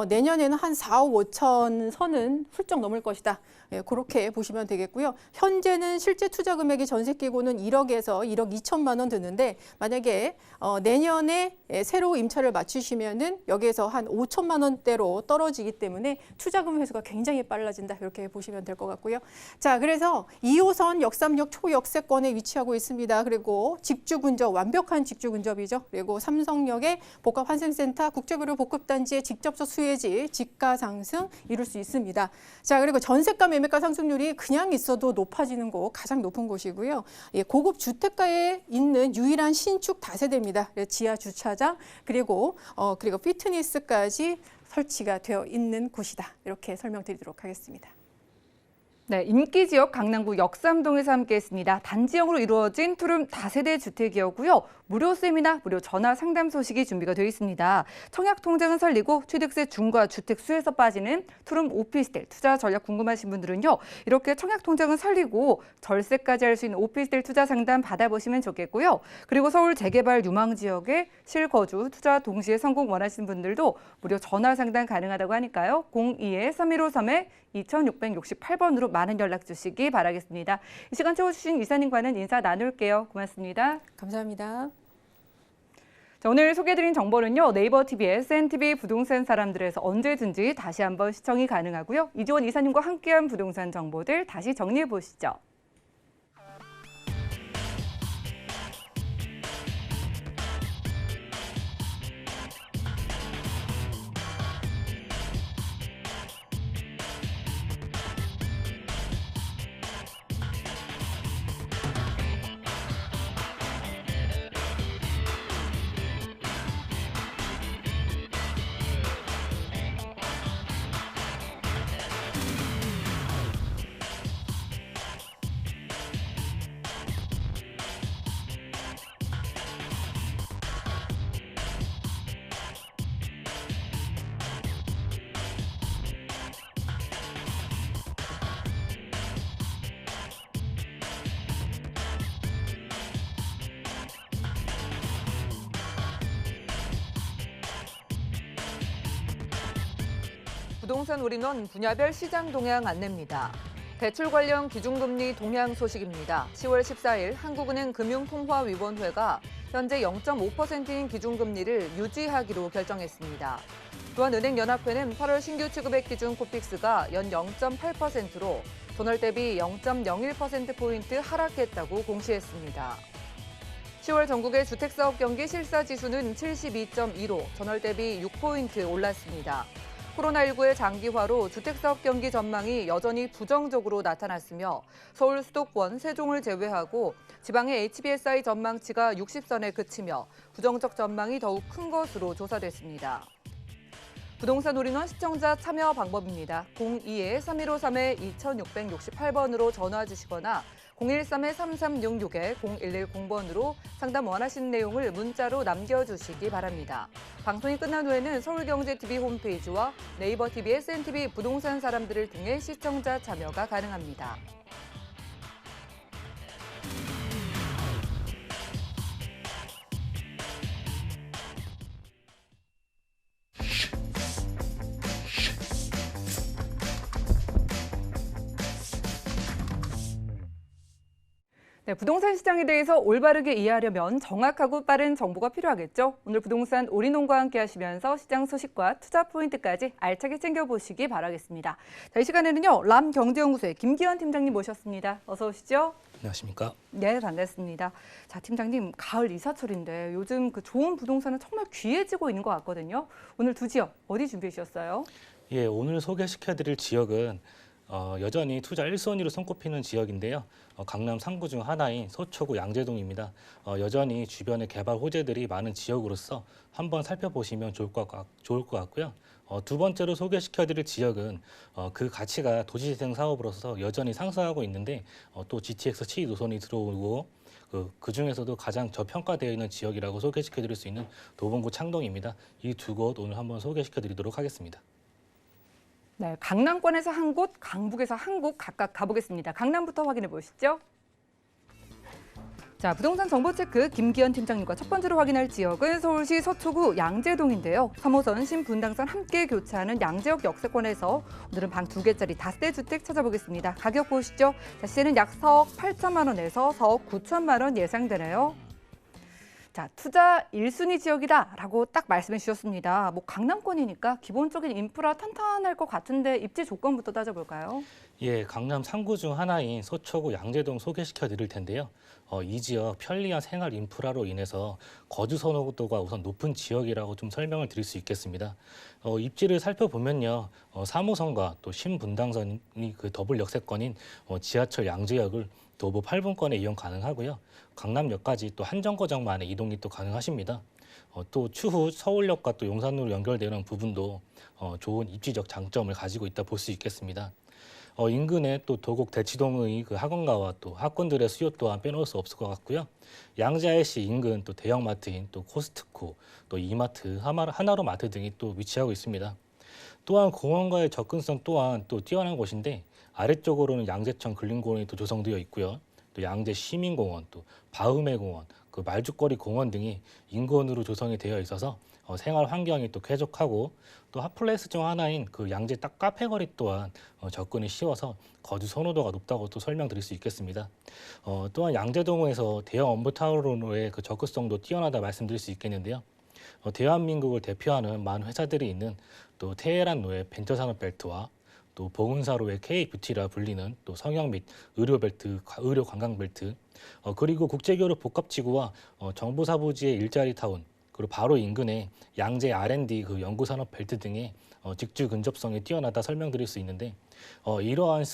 내년에는 한 4억 5천 선은 훌쩍 넘을 것이다. 그렇게 보시면 되겠고요. 현재는 실제 투자 금액이 전세 끼고는 1억에서 1억 2천만 원 드는데 만약에 내년에 새로 임차를 맞추시면은 여기에서 한 5천만 원대로 떨어지기 때문에 투자금 회수가 굉장히 빨라진다. 이렇게 보시면 될 것 같고요. 자, 그래서 2호선 역삼역 초역세권에 위치하고 있습니다. 그리고 직주 근접, 완벽한 직주 근접이죠. 그리고 삼성역의 복합환승센터 국제그룹 복급단지의 직접적 수혜지, 집가 상승 이룰 수 있습니다. 자, 그리고 전세가 매매가 상승률이 그냥 있어도 높아지는 곳, 가장 높은 곳이고요. 고급 주택가에 있는 유일한 신축 다세대입니다. 지하 주차장 그리고 피트니스까지 설치가 되어 있는 곳이다. 이렇게 설명드리도록 하겠습니다. 네, 인기 지역 강남구 역삼동에서 함께했습니다. 단지형으로 이루어진 투룸 다세대 주택이었고요. 무료 쌤이나 무료 전화 상담 소식이 준비가 되어 있습니다. 청약 통장은 설리고 취득세 중과 주택 수에서 빠지는 투룸 오피스텔 투자 전략 궁금하신 분들은요. 이렇게 청약 통장은 설리고 절세까지 할 수 있는 오피스텔 투자 상담 받아보시면 좋겠고요. 그리고 서울 재개발 유망 지역의 실거주 투자 동시에 성공 원하시는 분들도 무료 전화 상담 가능하다고 하니까요. 02-3153-2668번으로 많은 연락 주시기 바라겠습니다. 이 시간 채워주신 이사님과는 인사 나눌게요. 고맙습니다. 감사합니다. 자, 오늘 소개해드린 정보는요. 네이버 TV, SNTV 부동산 사람들에서 언제든지 다시 한번 시청이 가능하고요. 이지원 이사님과 함께한 부동산 정보들 다시 정리해 보시죠. 부동산 올인원 분야별 시장 동향 안내입니다. 대출 관련 기준금리 동향 소식입니다. 10월 14일 한국은행 금융통화위원회가 현재 0.5%인 기준금리를 유지하기로 결정했습니다. 또한 은행연합회는 8월 신규 취급액 기준 코픽스가 연 0.8%로 전월 대비 0.01%포인트 하락했다고 공시했습니다. 10월 전국의 주택사업 경기 실사지수는 72.2로 전월 대비 6포인트 올랐습니다. 코로나19의 장기화로 주택사업 경기 전망이 여전히 부정적으로 나타났으며 서울 수도권, 세종을 제외하고 지방의 HBSI 전망치가 60선에 그치며 부정적 전망이 더욱 큰 것으로 조사됐습니다. 부동산 올인원 시청자 참여 방법입니다. 02-3153-2668번으로 전화 주시거나 013-3366-0110번으로 상담 원하시는 내용을 문자로 남겨주시기 바랍니다. 방송이 끝난 후에는 서울경제TV 홈페이지와 네이버 TV, SNTV 부동산 사람들을 통해 시청자 참여가 가능합니다. 네, 부동산 시장에 대해서 올바르게 이해하려면 정확하고 빠른 정보가 필요하겠죠. 오늘 부동산 올인원과 함께 하시면서 시장 소식과 투자 포인트까지 알차게 챙겨보시기 바라겠습니다. 자, 이 시간에는요, 람경제연구소의 김기현 팀장님 모셨습니다. 어서 오시죠. 안녕하십니까? 네, 반갑습니다. 자, 팀장님, 가을 이사철인데 요즘 그 좋은 부동산은 정말 귀해지고 있는 것 같거든요. 오늘 두 지역 어디 준비해 주셨어요? 예, 오늘 소개시켜드릴 지역은 여전히 투자 1순위로 손꼽히는 지역인데요. 강남 3구 중 하나인 서초구 양재동입니다. 여전히 주변에 개발 호재들이 많은 지역으로서 한번 살펴보시면 좋을 것 같고요. 두 번째로 소개시켜드릴 지역은 그 가치가 도시재생 사업으로서 여전히 상승하고 있는데 또 GTX 7 노선이 들어오고 그 중에서도 가장 저평가되어 있는 지역이라고 소개시켜드릴 수 있는 도봉구 창동입니다. 이 두 곳 오늘 한번 소개시켜드리도록 하겠습니다. 네, 강남권에서 한 곳, 강북에서 한 곳 각각 가보겠습니다. 강남부터 확인해 보시죠. 자, 부동산 정보 체크 김기현 팀장님과 첫 번째로 확인할 지역은 서울시 서초구 양재동인데요. 3호선 신분당선 함께 교차하는 양재역 역세권에서 오늘은 방 2개짜리 다세 주택 찾아보겠습니다. 가격 보시죠. 자, 시세는 약 4억 8천만 원에서 4억 9천만 원 예상되네요. 자, 투자 1순위 지역이다라고 딱 말씀해 주셨습니다. 뭐 강남권이니까 기본적인 인프라 탄탄할 것 같은데 입지 조건부터 따져볼까요? 예, 강남 3구 중 하나인 서초구 양재동 소개시켜 드릴 텐데요. 이 지역 편리한 생활 인프라로 인해서 거주 선호도가 우선 높은 지역이라고 좀 설명을 드릴 수 있겠습니다. 입지를 살펴보면요. 3호선과 또 신분당선이 그 더블 역세권인 지하철 양재역을 도보 8분권에 이용 가능하고요. 강남역까지 또 한 정거장 만에 이동이 또 가능하십니다. 또 추후 서울역과 또 용산으로 연결되는 부분도 좋은 입지적 장점을 가지고 있다 볼 수 있겠습니다. 인근에 또 도곡 대치동의 그 학원가와 또 학군들의 수요 또한 빼놓을 수 없을 것 같고요. 양재 IC 인근 또 대형마트인 또 코스트코, 또 이마트, 하나로마트 등이 또 위치하고 있습니다. 또한 공원과의 접근성 또한 또 뛰어난 곳인데 아래쪽으로는 양재천 근린공원이 또 조성되어 있고요. 또 양재 시민공원, 또 바음회공원, 그 말죽거리 공원 등이 인근으로 조성이 되어 있어서 생활 환경이 또 쾌적하고 또 핫플레이스 중 하나인 그 양재 딱 카페거리 또한 접근이 쉬워서 거주 선호도가 높다고 또 설명드릴 수 있겠습니다. 또한 양재동에서 대형 업무타워로의 그 접근성도 뛰어나다 말씀드릴 수 있겠는데요. 대한민국을 대표하는 많은 회사들이 있는 또 테헤란로의 벤처산업벨트와 또 보은사로의 K뷰티라 불리는 또 성형 및 의료벨트, 의료 관광벨트, 그리고 국제교류 복합지구와 정부사부지의 일자리 타운, 그리고 바로 인근에 양재 R&D 그 연구산업 벨트 등의 직주 근접성이 뛰어나다 설명드릴 수 있는데 이러한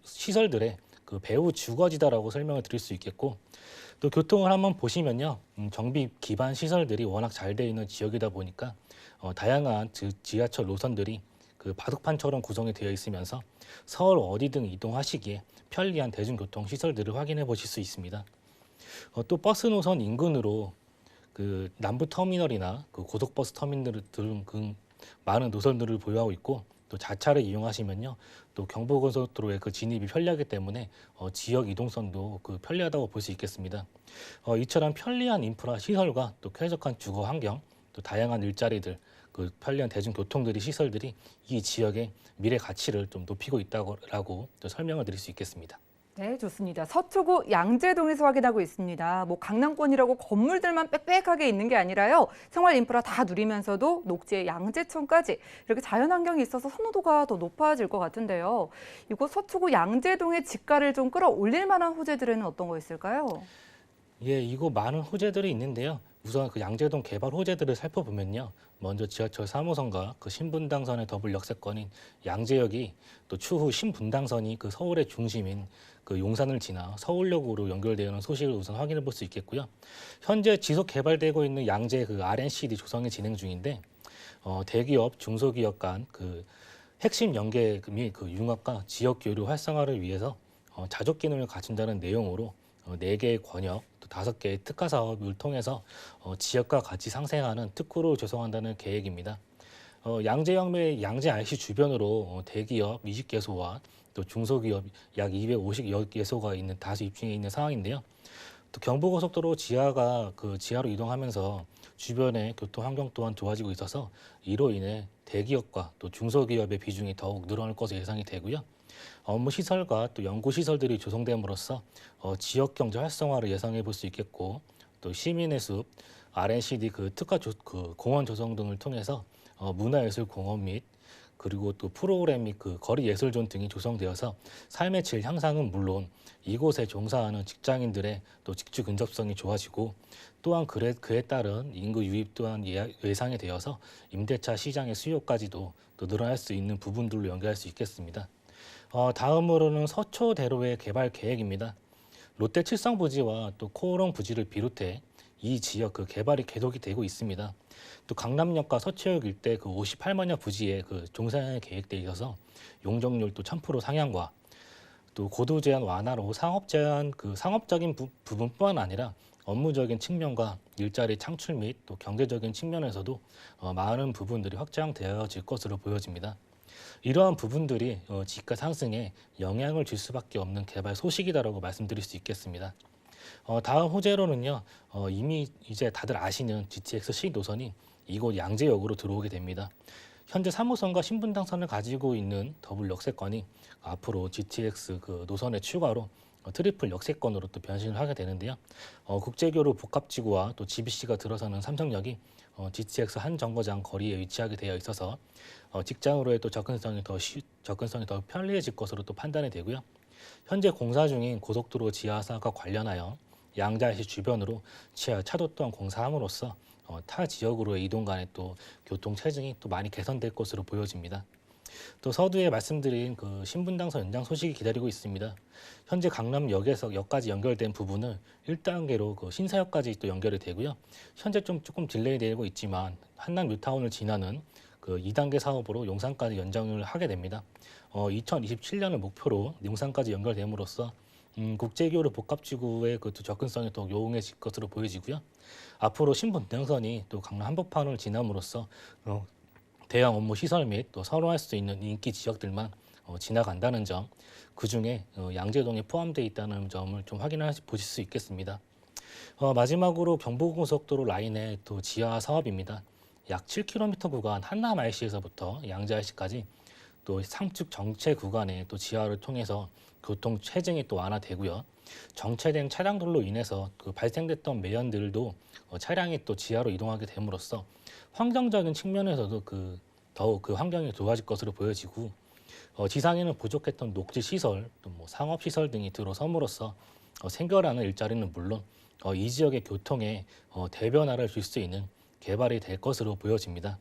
시설들의 그 배후 주거지다라고 설명을 드릴 수 있겠고 또 교통을 한번 보시면요 정비 기반 시설들이 워낙 잘 되어 있는 지역이다 보니까 다양한 지하철 노선들이 그 바둑판처럼 구성이 되어 있으면서 서울 어디든 이동하시기에 편리한 대중교통 시설들을 확인해 보실 수 있습니다. 또 버스 노선 인근으로 그 남부터미널이나 그 고속버스 터미널 등 많은 노선들을 보유하고 있고 또 자차를 이용하시면요 또 경부고속도로의 그 진입이 편리하기 때문에 지역 이동선도 그 편리하다고 볼 수 있겠습니다. 이처럼 편리한 인프라 시설과 또 쾌적한 주거 환경, 또 다양한 일자리들, 그 편리한 대중교통들이 시설들이 이 지역의 미래 가치를 좀 높이고 있다고 또 설명을 드릴 수 있겠습니다. 네, 좋습니다. 서초구 양재동에서 확인하고 있습니다. 뭐 강남권이라고 건물들만 빽빽하게 있는 게 아니라요. 생활 인프라 다 누리면서도 녹지의 양재천까지 이렇게 자연환경이 있어서 선호도가 더 높아질 것 같은데요. 이곳 서초구 양재동의 집가를 좀 끌어올릴 만한 호재들은 어떤 거 있을까요? 예, 이곳 많은 호재들이 있는데요. 우선 그 양재동 개발 호재들을 살펴보면요. 먼저 지하철 3호선과 그 신분당선의 더블 역세권인 양재역이 또 추후 신분당선이 그 서울의 중심인 그 용산을 지나 서울역으로 연결되는 소식을 우선 확인해 볼 수 있겠고요. 현재 지속 개발되고 있는 양재 그 R&CD 조성이 진행 중인데 대기업, 중소기업 간 그 핵심 연계 및 그 융합과 지역 교류 활성화를 위해서 자족 기능을 갖춘다는 내용으로 4개의 권역, 또 5개의 특화 사업을 통해서 지역과 같이 상생하는 특구를 조성한다는 계획입니다. 양재역 내 양재 IC 주변으로 대기업 20개소와 또 중소기업 약 250여개소가 있는 다수 입주해 있는 상황인데요. 또 경부고속도로 지하로 이동하면서 주변의 교통 환경 또한 좋아지고 있어서 이로 인해 대기업과 또 중소기업의 비중이 더욱 늘어날 것으로 예상이 되고요. 업무 시설과 또 연구 시설들이 조성됨으로써 지역 경제 활성화를 예상해 볼 수 있겠고, 또 시민의 숲, R&CD 그 특화 공원 조성 등을 통해서 문화예술 공원 및 그리고 또 프로그램 및 그 거리 예술존 등이 조성되어서 삶의 질 향상은 물론 이곳에 종사하는 직장인들의 또 직주 근접성이 좋아지고, 또한 그에 따른 인구 유입 또한 예상이 되어서 임대차 시장의 수요까지도 또 늘어날 수 있는 부분들로 연결할 수 있겠습니다. 다음으로는 서초대로의 개발 계획입니다. 롯데 칠성부지와 또 코오롱 부지를 비롯해 이 지역 그 개발이 계속이 되고 있습니다. 또 강남역과 서초역 일대 그 58만여 부지에 그 종사에 계획돼 있어서 용적률 또 1000% 상향과 또 고도 제한 완화로 상업적인 부분뿐만 아니라 업무적인 측면과 일자리 창출 및 또 경제적인 측면에서도 많은 부분들이 확장되어질 것으로 보여집니다. 이러한 부분들이 집가 상승에 영향을 줄 수밖에 없는 개발 소식이다라고 말씀드릴 수 있겠습니다. 다음 호재로는요, 이미 이제 다들 아시는 GTX 시노선이 이곳 양재역으로 들어오게 됩니다. 현재 3호선과 신분당선을 가지고 있는 더블 역세권이 앞으로 GTX 그 노선의 추가로 트리플 역세권으로 또 변신을 하게 되는데요. 국제교류 복합지구와 또 GBC가 들어서는 삼성역이 GTX 한 정거장 거리에 위치하게 되어 있어서 직장으로의 또 접근성이 더 편리해질 것으로 또 판단이 되고요. 현재 공사 중인 고속도로 지하 사업과 관련하여 양재시 주변으로 차도 또한 공사함으로써 타 지역으로의 이동 간의 또 교통 체증이 또 많이 개선될 것으로 보여집니다. 또 서두에 말씀드린 그 신분당선 연장 소식이 기다리고 있습니다. 현재 강남역에서 역까지 연결된 부분을 1단계로 그 신사역까지 또 연결이 되고요. 현재 조금 딜레이 되고 있지만 한남 뉴타운을 지나는 그 2단계 사업으로 용산까지 연장을 하게 됩니다. 2027년을 목표로 용산까지 연결됨으로써 국제교류 복합지구의 그 접근성이 더 용이해질 것으로 보여지고요. 앞으로 신분당선이 또 강남 한복판을 지남으로써 대형 업무 시설 및 또 선호할 수 있는 인기 지역들만 지나간다는 점, 그중에 양재동이 포함되어 있다는 점을 좀 보실 수 있겠습니다. 마지막으로 경부고속도로 라인의 또 지하 사업입니다. 약 7km 구간 한남 IC에서부터 양재 IC까지 또 상축 정체 구간에 또 지하를 통해서 교통 체증이 또 완화되고요. 정체된 차량들로 인해서 그 발생됐던 매연들도 차량이 또 지하로 이동하게 됨으로써 환경적인 측면에서도 더욱 그 환경이 좋아질 것으로 보여지고, 지상에는 부족했던 녹지 시설, 또 뭐 상업 시설 등이 들어섬으로써 생겨나는 일자리는 물론 이 지역의 교통에 대변화를 줄 수 있는 개발이 될 것으로 보여집니다.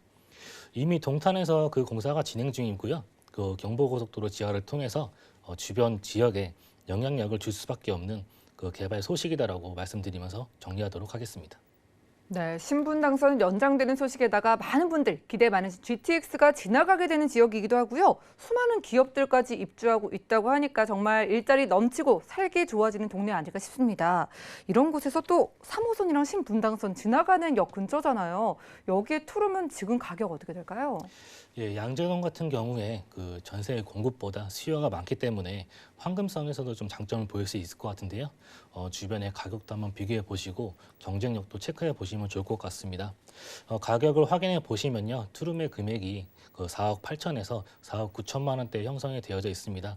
이미 동탄에서 그 공사가 진행 중이고요. 그 경부고속도로 지하를 통해서 주변 지역에 영향력을 줄 수밖에 없는 그 개발 소식이다라고 말씀드리면서 정리하도록 하겠습니다. 네, 신분당선 연장되는 소식에다가 많은 분들 기대 많으신 GTX가 지나가게 되는 지역이기도 하고요. 수많은 기업들까지 입주하고 있다고 하니까 정말 일자리 넘치고 살기 좋아지는 동네 아닐까 싶습니다. 이런 곳에서 또 3호선이랑 신분당선 지나가는 역 근처잖아요. 여기에 투룸은 지금 가격 어떻게 될까요? 예, 양재동 같은 경우에 그 전세 공급보다 수요가 많기 때문에 황금성에서도 좀 장점을 보일 수 있을 것 같은데요. 주변의 가격도 한번 비교해 보시고 경쟁력도 체크해 보시면 보시면 좋을 것 같습니다. 가격을 확인해 보시면요. 투룸의 금액이 그 4억 8천에서 4억 9천만 원대 형성이 되어져 있습니다.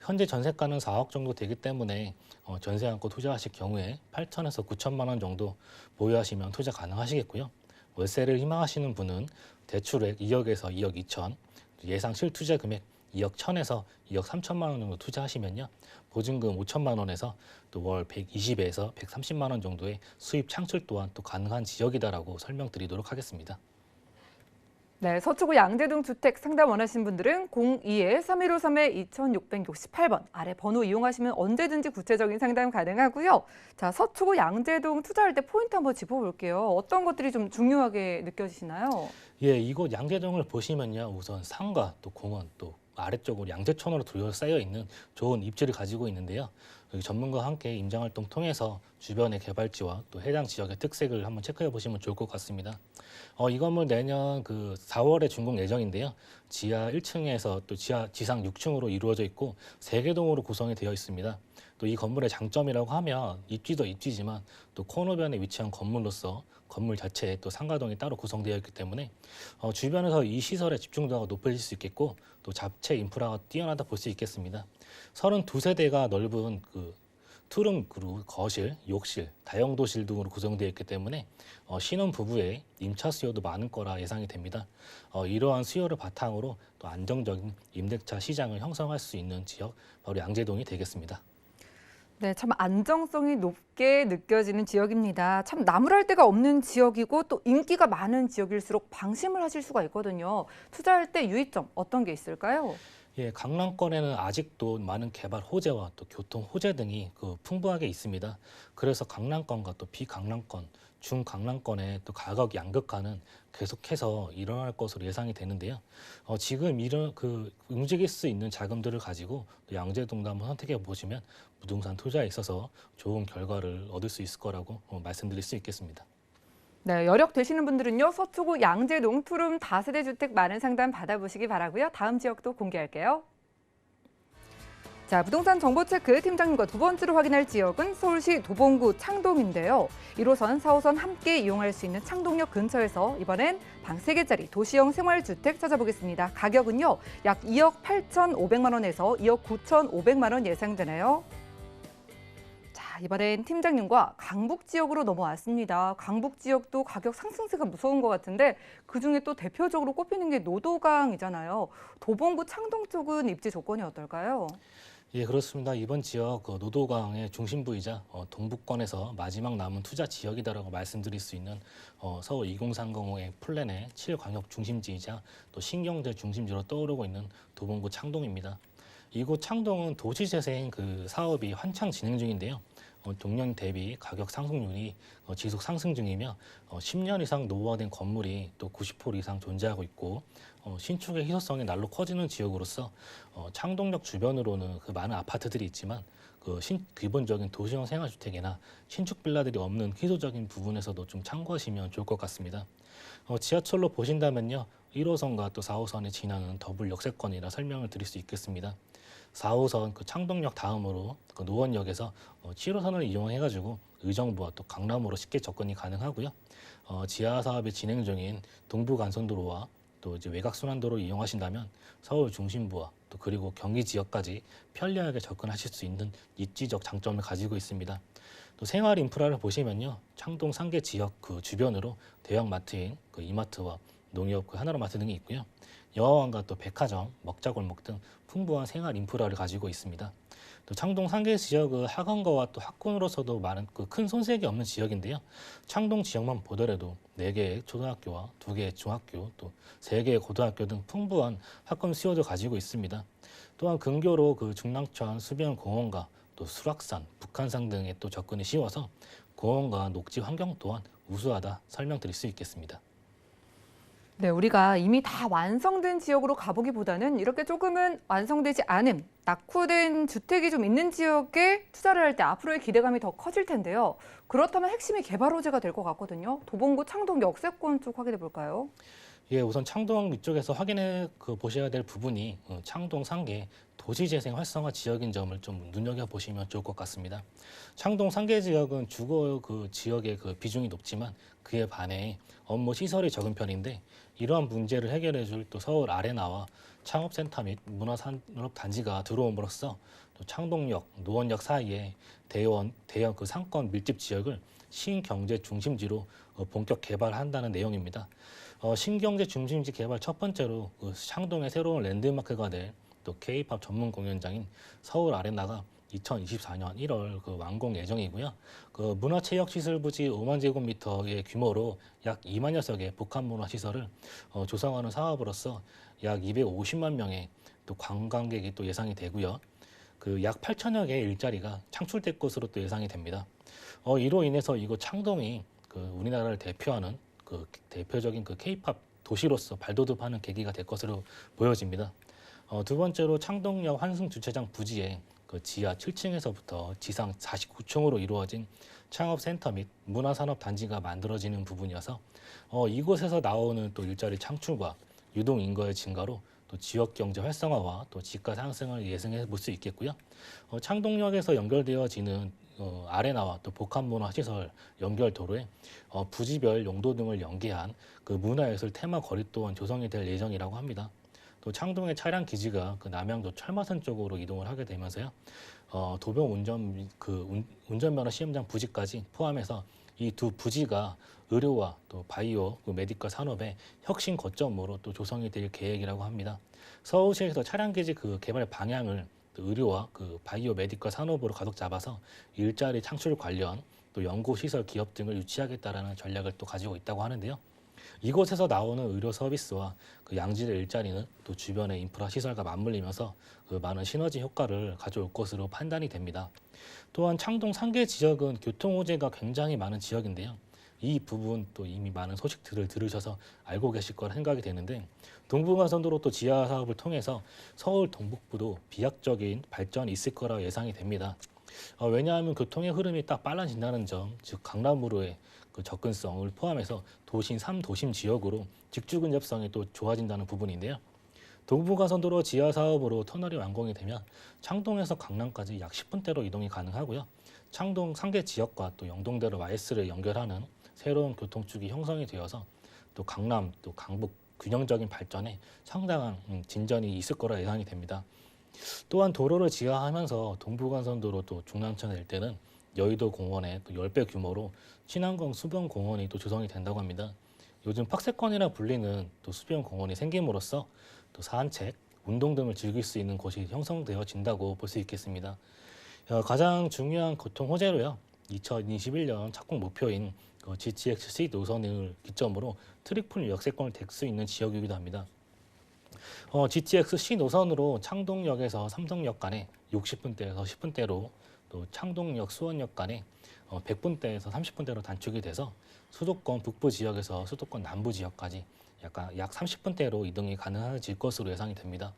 현재 전세가는 4억 정도 되기 때문에 전세 안고 투자하실 경우에 8천에서 9천만 원 정도 보유하시면 투자 가능하시겠고요. 월세를 희망하시는 분은 대출액 2억에서 2억 2천, 예상 실투자 금액 2억 1천에서 2억 3천만 원 정도 투자하시면요. 보증금 5천만 원에서 또 월 120에서 130만 원 정도의 수입 창출 또한 또 가능한 지역이다라고 설명드리도록 하겠습니다. 네, 서초구 양재동 주택 상담 원하시는 분들은 02-3153-2668번 아래 번호 이용하시면 언제든지 구체적인 상담 가능하고요. 자, 서초구 양재동 투자할 때 포인트 한번 짚어볼게요. 어떤 것들이 좀 중요하게 느껴지시나요? 예, 이곳 양재동을 보시면요. 우선 상가 또 공원 또 아래쪽으로 양재천으로 둘러싸여 있는 좋은 입지를 가지고 있는데요. 여기 전문가와 함께 임장활동 통해서 주변의 개발지와 또 해당 지역의 특색을 한번 체크해 보시면 좋을 것 같습니다. 이 건물 내년 그 4월에 준공 예정인데요. 지하 1층에서 또 지상 6층으로 이루어져 있고 3개동으로 구성이 되어 있습니다. 또 이 건물의 장점이라고 하면 입지도 입지지만 또 코너변에 위치한 건물로서 건물 자체에 또 상가동이 따로 구성되어 있기 때문에 주변에서 이 시설의 집중도가 높아질 수 있겠고 또 자체 인프라가 뛰어나다 볼 수 있겠습니다. 32세대가 넓은 그 투룸 그리고 거실, 욕실, 다용도실 등으로 구성되어 있기 때문에 신혼 부부의 임차 수요도 많은 거라 예상이 됩니다. 이러한 수요를 바탕으로 또 안정적인 임대차 시장을 형성할 수 있는 지역 바로 양재동이 되겠습니다. 네, 참 안정성이 높게 느껴지는 지역입니다. 참 나무랄 데가 없는 지역이고 또 인기가 많은 지역일수록 방심을 하실 수가 있거든요. 투자할 때 유의점 어떤 게 있을까요? 예, 강남권에는 아직도 많은 개발 호재와 또 교통 호재 등이 풍부하게 있습니다. 그래서 강남권과 또 비강남권, 중강남권의 또 가격 양극화는 계속해서 일어날 것으로 예상이 되는데요. 지금 이런 움직일 수 있는 자금들을 가지고 또 양재동도 한번 선택해 보시면 부동산 투자에 있어서 좋은 결과를 얻을 수 있을 거라고 말씀드릴 수 있겠습니다. 네, 여력 되시는 분들은요. 서초구 양재동 투룸 다세대 주택 많은 상담 받아보시기 바라고요. 다음 지역도 공개할게요. 자, 부동산 정보체크 팀장님과 두 번째로 확인할 지역은 서울시 도봉구 창동인데요. 1호선, 4호선 함께 이용할 수 있는 창동역 근처에서 이번엔 방 3개짜리 도시형 생활주택 찾아보겠습니다. 가격은요. 약 2억 8,500만 원에서 2억 9,500만 원 예상되네요. 자, 이번엔 팀장님과 강북 지역으로 넘어왔습니다. 강북 지역도 가격 상승세가 무서운 것 같은데 그중에 또 대표적으로 꼽히는 게 노도강이잖아요. 도봉구 창동 쪽은 입지 조건이 어떨까요? 예, 그렇습니다. 이번 지역 노도강의 중심부이자 동북권에서 마지막 남은 투자 지역이다라고 말씀드릴 수 있는 서울 2030의 플랜의 7광역 중심지이자 또 신경제 중심지로 떠오르고 있는 도봉구 창동입니다. 이곳 창동은 도시재생 사업이 한창 진행 중인데요. 동년 대비 가격 상승률이 지속 상승 중이며 10년 이상 노후화된 건물이 또 90% 이상 존재하고 있고 신축의 희소성이 날로 커지는 지역으로서 창동역 주변으로는 많은 아파트들이 있지만 기본적인 도시형 생활주택이나 신축 빌라들이 없는 희소적인 부분에서도 좀 참고하시면 좋을 것 같습니다. 지하철로 보신다면요. 1호선과 또 4호선에 지나는 더블 역세권이라 설명을 드릴 수 있겠습니다. 4호선 창동역 다음으로 노원역에서 7호선을 이용해가지고 의정부와 또 강남으로 쉽게 접근이 가능하고요. 지하 사업이 진행 중인 동부간선도로와 또 이제 외곽순환도로를 이용하신다면 서울 중심부와 또 그리고 경기 지역까지 편리하게 접근하실 수 있는 입지적 장점을 가지고 있습니다. 또 생활 인프라를 보시면요. 창동 상계 지역 주변으로 대형 마트인 이마트와 농협 하나로마트 등이 있고요. 여화원과 또 백화점, 먹자골목 등 풍부한 생활 인프라를 가지고 있습니다. 또 창동 상계 지역은 학원가와 또 학군으로서도 많은 큰 손색이 없는 지역인데요. 창동 지역만 보더라도 4개의 초등학교와 2개의 중학교, 또 3개의 고등학교 등 풍부한 학군 수요도 가지고 있습니다. 또한 근교로 중랑천 수변공원과 또 수락산, 북한산 등에 또 접근이 쉬워서 공원과 녹지 환경 또한 우수하다 설명드릴 수 있겠습니다. 네, 우리가 이미 다 완성된 지역으로 가보기보다는 이렇게 조금은 완성되지 않은 낙후된 주택이 좀 있는 지역에 투자를 할 때 앞으로의 기대감이 더 커질 텐데요. 그렇다면 핵심이 개발 호재가 될 것 같거든요. 도봉구 창동 역세권 쪽 확인해 볼까요? 예, 우선 창동 위쪽에서 확인해 보셔야 될 부분이 창동 상계 도시재생 활성화 지역인 점을 좀 눈여겨보시면 좋을 것 같습니다. 창동 상계 지역은 주거 그 지역의 그 비중이 높지만 그에 반해 업무 시설이 적은 편인데 이러한 문제를 해결해 줄 또 서울 아레나와 창업센터 및 문화산업단지가 들어옴으로써 또 창동역, 노원역 사이에 대형 그 상권 밀집 지역을 신경제 중심지로 본격 개발한다는 내용입니다. 신경제 중심지 개발 첫 번째로 그 창동의 새로운 랜드마크가 될 또 K-팝 전문 공연장인 서울 아레나가 2024년 1월 그 완공 예정이고요. 그 문화체육시설부지 5만 제곱미터의 규모로 약 2만여 석의 복합문화시설을 조성하는 사업으로서 약 250만 명의 또 관광객이 또 예상이 되고요. 그 약 8천여 개의 일자리가 창출될 것으로 또 예상이 됩니다. 이로 인해서 이곳 창동이 그 우리나라를 대표하는 그 대표적인 그 K-팝 도시로서 발돋움하는 계기가 될 것으로 보여집니다. 두 번째로 창동역 환승주차장 부지에 그 지하 7층에서부터 지상 49층으로 이루어진 창업센터 및 문화산업단지가 만들어지는 부분이어서 이곳에서 나오는 또 일자리 창출과 유동 인구의 증가로 또 지역 경제 활성화와 또 집가 상승을 예상해 볼 수 있겠고요. 창동역에서 연결되어지는 아레나와 또 복합문화시설 연결 도로에 부지별 용도 등을 연계한 그 문화예술 테마 거리 또한 조성이 될 예정이라고 합니다. 또 창동의 차량 기지가 그 남양주 철마산 쪽으로 이동을 하게 되면서요. 도봉 운전면허 시험장 부지까지 포함해서 이 두 부지가 의료와 또 바이오, 그 메디컬 산업의 혁신 거점으로 또 조성이 될 계획이라고 합니다. 서울시에서 차량 기지 그 개발 방향을 또 의료와 그 바이오 메디컬 산업으로 가속 잡아서 일자리 창출 관련 또 연구 시설 기업 등을 유치하겠다라는 전략을 또 가지고 있다고 하는데요. 이곳에서 나오는 의료 서비스와 그 양질의 일자리는 또 주변의 인프라 시설과 맞물리면서 그 많은 시너지 효과를 가져올 것으로 판단이 됩니다. 또한 창동 상계 지역은 교통 호재가 굉장히 많은 지역인데요. 이 부분 또 이미 많은 소식들을 들으셔서 알고 계실 거라 생각이 되는데 동부간선도로 또 지하 사업을 통해서 서울 동북부도 비약적인 발전이 있을 거라 예상이 됩니다. 왜냐하면 교통의 흐름이 딱 빨라진다는 점, 즉 강남으로의 그 접근성을 포함해서 도심 3도심 지역으로 직주 근접성이 또 좋아진다는 부분인데요. 동부간선도로 지하 사업으로 터널이 완공이 되면 창동에서 강남까지 약 10분대로 이동이 가능하고요. 창동 상계 지역과 또 영동대로 YS를 연결하는 새로운 교통축이 형성이 되어서 또 강남 또 강북 균형적인 발전에 상당한 진전이 있을 거라 예상이 됩니다. 또한 도로를 지하하면서 동부간선도로 또 중랑천 일대는 여의도 공원의 또 10배 규모로 친환경 수변 공원이 또 조성이 된다고 합니다. 요즘 팍세권이라 불리는 또 수변 공원이 생김으로써 또 산책, 운동 등을 즐길 수 있는 곳이 형성되어진다고 볼 수 있겠습니다. 가장 중요한 교통 호재로요. 2021년 착공 목표인 GTX-C 노선을 기점으로 트리플 역세권을 댈 수 있는 지역이기도 합니다. GTX-C 노선으로 창동역에서 삼성역 간에 60분대에서 10분대로 또 창동역 수원역 간에 100분대에서 30분대로 단축이 돼서 수도권 북부 지역에서 수도권 남부 지역까지 약 30분대로 이동이 가능해질 것으로 예상이 됩니다.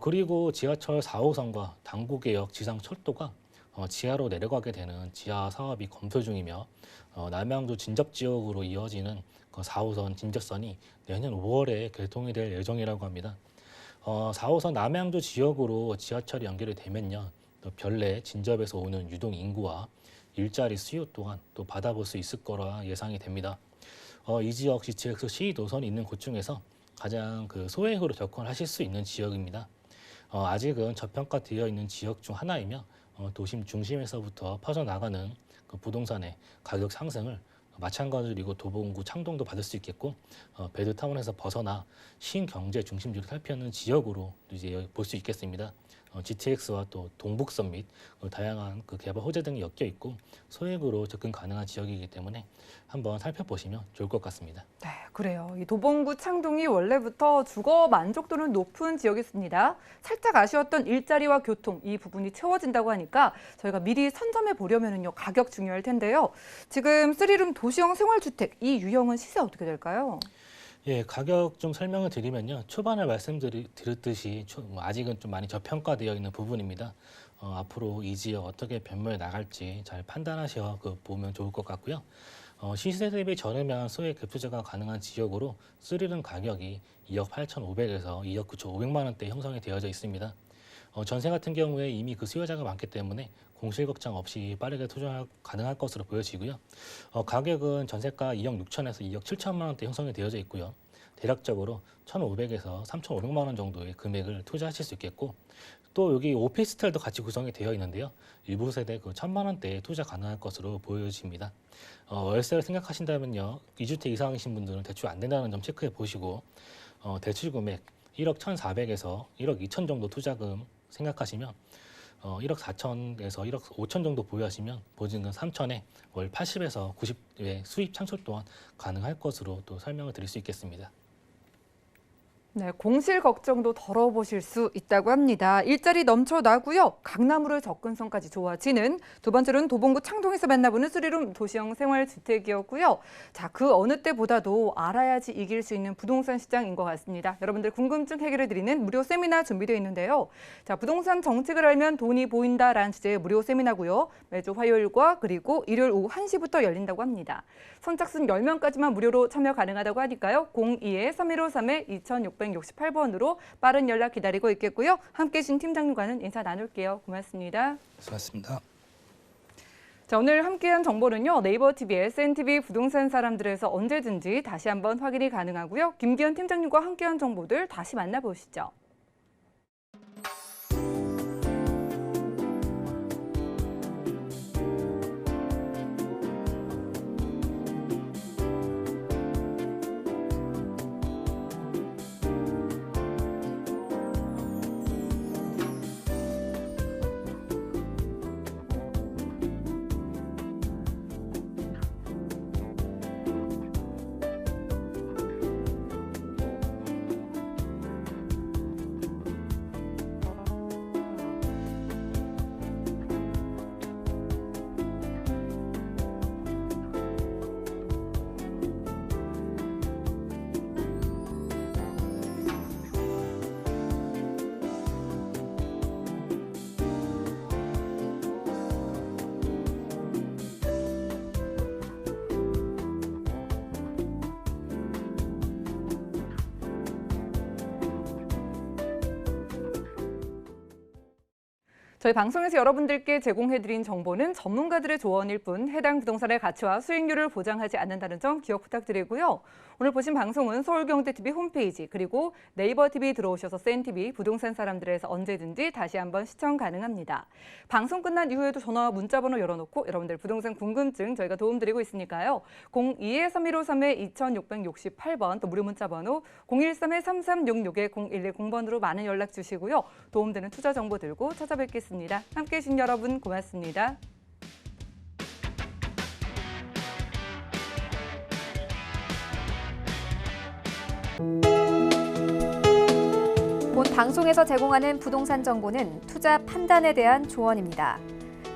그리고 지하철 4호선과 당구개역 지상철도가 지하로 내려가게 되는 지하 사업이 검토 중이며 남양주 진접 지역으로 이어지는 4호선 진접선이 내년 5월에 개통이 될 예정이라고 합니다. 4호선 남양주 지역으로 지하철이 연결이 되면요. 또 별내 진접에서 오는 유동 인구와 일자리 수요 또한 또 받아볼 수 있을 거라 예상이 됩니다. 이 지역 GTX-C 노선이 있는 곳 중에서 가장 그 소액으로 접근하실 수 있는 지역입니다. 아직은 저평가되어 있는 지역 중 하나이며 도심 중심에서부터 퍼져나가는 그 부동산의 가격 상승을 마찬가지로 도봉구 창동도 받을 수 있겠고 베드타운에서 벗어나 신경제 중심지로 살피는 지역으로 이제 볼 수 있겠습니다. GTX와 또 동북선 및 다양한 그 개발 호재 등이 엮여 있고 소액으로 접근 가능한 지역이기 때문에 한번 살펴보시면 좋을 것 같습니다. 네, 그래요. 이 도봉구 창동이 원래부터 주거 만족도는 높은 지역이었습니다. 살짝 아쉬웠던 일자리와 교통 이 부분이 채워진다고 하니까 저희가 미리 선점해 보려면요 가격 중요할 텐데요. 지금 3룸 도시형 생활주택 이 유형은 시세 어떻게 될까요? 예, 가격 좀 설명을 드리면요. 초반에 말씀드렸듯이 아직은 좀 많이 저평가되어 있는 부분입니다. 앞으로 이 지역 어떻게 변모해 나갈지 잘 판단하셔 보면 좋을 것 같고요. 시세 대비 저렴한 소액 갭 투자가 가능한 지역으로 3룸 가격이 2억 8,500에서 2억 9,500만 원대 형성이 되어져 있습니다. 전세 같은 경우에 이미 그 수요자가 많기 때문에 공실 걱정 없이 빠르게 투자 가능할 것으로 보여지고요. 가격은 전세가 2억 6천에서 2억 7천만 원대 형성이 되어져 있고요. 대략적으로 1,500에서 3,500만 원 정도의 금액을 투자하실 수 있겠고, 또 여기 오피스텔도 같이 구성이 되어 있는데요. 일부 세대 그 1,000만 원대에 투자 가능할 것으로 보여집니다. 월세를 생각하신다면요, 2주택 이상이신 분들은 대출 안 된다는 점 체크해 보시고, 대출 금액 1억 1,400에서 1억 2천 정도 투자금 생각하시면 1억 4천에서 1억 5천 정도 보유하시면 보증금 3천에 월 80에서 90의 수입 창출 또한 가능할 것으로 또 설명을 드릴 수 있겠습니다. 네, 공실 걱정도 덜어보실 수 있다고 합니다. 일자리 넘쳐나고요. 강남으로의 접근성까지 좋아지는 두 번째로는 도봉구 창동에서 만나보는 쓰리룸 도시형 생활주택이었고요. 자, 그 어느 때보다도 알아야지 이길 수 있는 부동산 시장인 것 같습니다. 여러분들 궁금증 해결해드리는 무료 세미나 준비되어 있는데요. 자, 부동산 정책을 알면 돈이 보인다라는 주제의 무료 세미나고요. 매주 화요일과 그리고 일요일 오후 1시부터 열린다고 합니다. 선착순 10명까지만 무료로 참여 가능하다고 하니까요. 02-3153-2668번으로 빠른 연락 기다리고 있겠고요. 함께해 주신 팀장님과는 인사 나눌게요. 고맙습니다. 수고하셨습니다. 자, 오늘 함께한 정보는요. 네이버 TV, SNTV 부동산 사람들에서 언제든지 다시 한번 확인이 가능하고요. 김기현 팀장님과 함께한 정보들 다시 만나보시죠. 저희 방송에서 여러분들께 제공해드린 정보는 전문가들의 조언일 뿐 해당 부동산의 가치와 수익률을 보장하지 않는다는 점 기억 부탁드리고요. 오늘 보신 방송은 서울경제TV 홈페이지 그리고 네이버 TV 들어오셔서 SNTV 부동산 사람들에서 언제든지 다시 한번 시청 가능합니다. 방송 끝난 이후에도 전화와 문자번호 열어놓고 여러분들 부동산 궁금증 저희가 도움드리고 있으니까요. 02-3153-2668번 또 무료 문자번호 013-3366-0110번으로 많은 연락 주시고요. 도움되는 투자 정보 들고 찾아뵙겠습니다. 함께해 주신 여러분 고맙습니다. 본 방송에서 제공하는 부동산 정보는 투자 판단에 대한 조언입니다.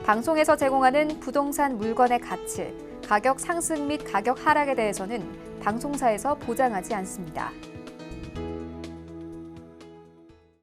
방송에서 제공하는 부동산 물건의 가치, 가격 상승 및 가격 하락에 대해서는 방송사에서 보장하지 않습니다.